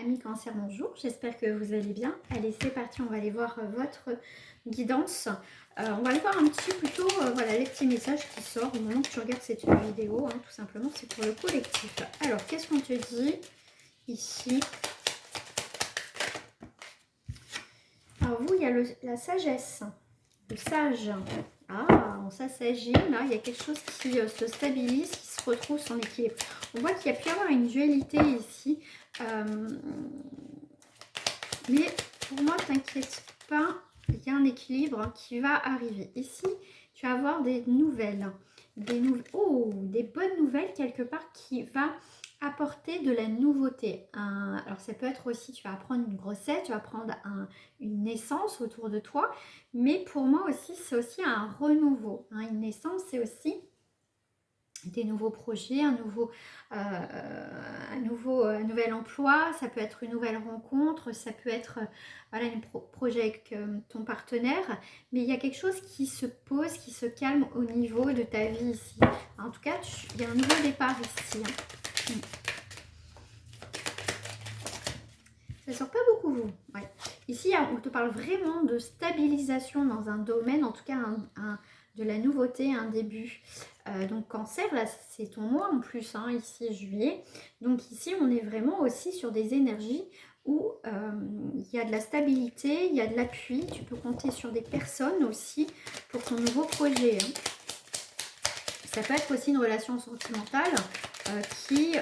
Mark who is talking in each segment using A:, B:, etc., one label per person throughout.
A: Amis cancer, bonjour, j'espère que vous allez bien. Allez, c'est parti, on va aller voir votre guidance. On va aller voir un petit plutôt, voilà, les petits messages qui sortent au moment que tu regardes cette vidéo, hein, tout simplement, c'est pour le collectif. Alors, qu'est-ce qu'on te dit ici? Alors, vous, il y a la sagesse, le sage. Ah, on s'assagit, là, il y a quelque chose qui se stabilise, qui se retrouve son équilibre. On voit qu'il y a pu y avoir une dualité ici. Mais pour moi, t'inquiète pas, il y a un équilibre qui va arriver. Ici, tu vas avoir des nouvelles, des bonnes nouvelles quelque part qui va apporter de la nouveauté. Alors ça peut être aussi, tu vas apprendre une grossesse, tu vas prendre une naissance autour de toi, mais pour moi aussi, c'est aussi un renouveau. Une naissance, c'est aussi des nouveaux projets, un nouvel emploi, ça peut être une nouvelle rencontre, ça peut être voilà, un projet avec ton partenaire, mais il y a quelque chose qui se pose, qui se calme au niveau de ta vie ici. En tout cas, il y a un nouveau départ ici. Ça sort pas beaucoup, vous. Ouais. Ici, on te parle vraiment de stabilisation dans un domaine, en tout cas de la nouveauté, un début. Donc cancer, là, c'est ton mois en plus, hein, ici, juillet. Donc ici, on est vraiment aussi sur des énergies où il y a de la stabilité, il y a de l'appui. Tu peux compter sur des personnes aussi pour ton nouveau projet. Hein. Ça peut être aussi une relation sentimentale qui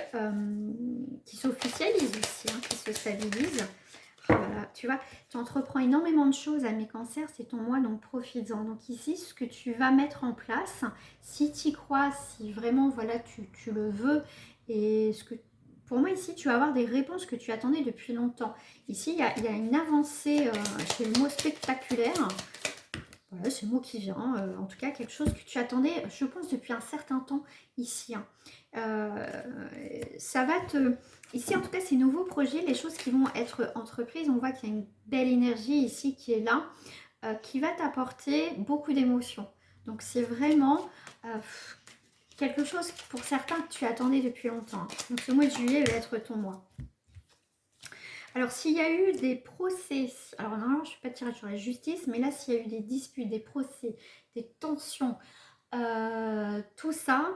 A: s'officialise aussi, hein, qui se stabilise. Voilà, tu vois, tu entreprends énormément de choses à mes cancers, c'est ton mois, donc profites-en. Donc ici, ce que tu vas mettre en place, si tu y crois, si vraiment voilà, tu le veux, et pour moi ici, tu vas avoir des réponses que tu attendais depuis longtemps. Ici, il y a une avancée, chez le mot spectaculaire. Voilà, c'est le mot qui vient. En tout cas, quelque chose que tu attendais, je pense, depuis un certain temps ici. Hein. Ça va te... Ici, en tout cas, ces nouveaux projets, les choses qui vont être entreprises, on voit qu'il y a une belle énergie ici qui est là, qui va t'apporter beaucoup d'émotions. Donc, c'est vraiment quelque chose, pour certains, que tu attendais depuis longtemps. Hein. Donc, ce mois de juillet va être ton mois. Alors, s'il y a eu des procès, alors normalement, je ne suis pas tirée sur la justice, mais là, s'il y a eu des disputes, des procès, des tensions, tout ça,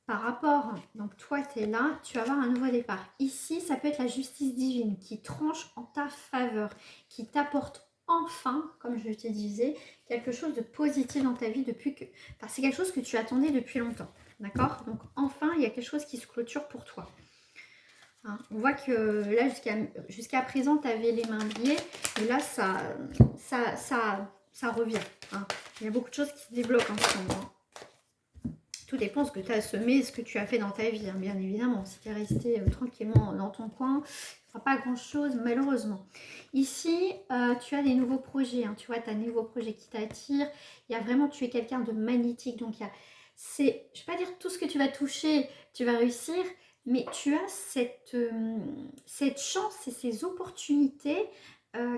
A: par rapport, donc toi, tu es là, tu vas avoir un nouveau départ. Ici, ça peut être la justice divine qui tranche en ta faveur, qui t'apporte enfin, comme je te disais, quelque chose de positif dans ta vie depuis que... Enfin, c'est quelque chose que tu attendais depuis longtemps, d'accord? Donc, enfin, il y a quelque chose qui se clôture pour toi. Hein, on voit que là, jusqu'à présent, tu avais les mains liées. Et là, ça revient. Hein. Il y a beaucoup de choses qui se débloquent en ce moment. Tout dépend de ce que tu as semé, ce que tu as fait dans ta vie, hein, bien évidemment. Si tu es resté tranquillement dans ton coin, tu ne feras pas grand-chose, malheureusement. Ici, tu as des nouveaux projets. Hein, tu vois, tu as des nouveaux projets qui t'attirent. Il y a vraiment, tu es quelqu'un de magnétique. Donc, je ne vais pas dire tout ce que tu vas toucher, tu vas réussir. Mais tu as cette chance et ces opportunités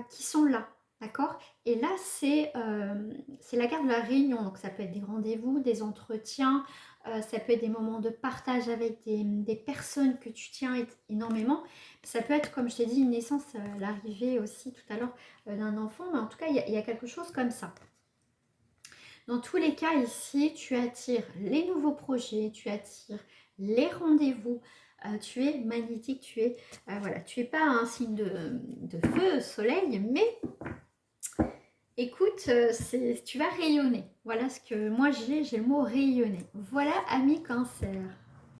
A: qui sont là, d'accord? Et là, c'est la carte de la réunion. Donc, ça peut être des rendez-vous, des entretiens, ça peut être des moments de partage avec des personnes que tu tiens énormément. Ça peut être, comme je t'ai dit, une naissance, l'arrivée aussi tout à l'heure d'un enfant. Mais en tout cas, il y a quelque chose comme ça. Dans tous les cas, ici, tu attires les nouveaux projets, tu attires les rendez-vous, tu es magnétique, voilà, tu n'es pas un signe de feu, soleil, mais écoute, tu vas rayonner. Voilà ce que moi j'ai le mot rayonner. Voilà, ami cancer.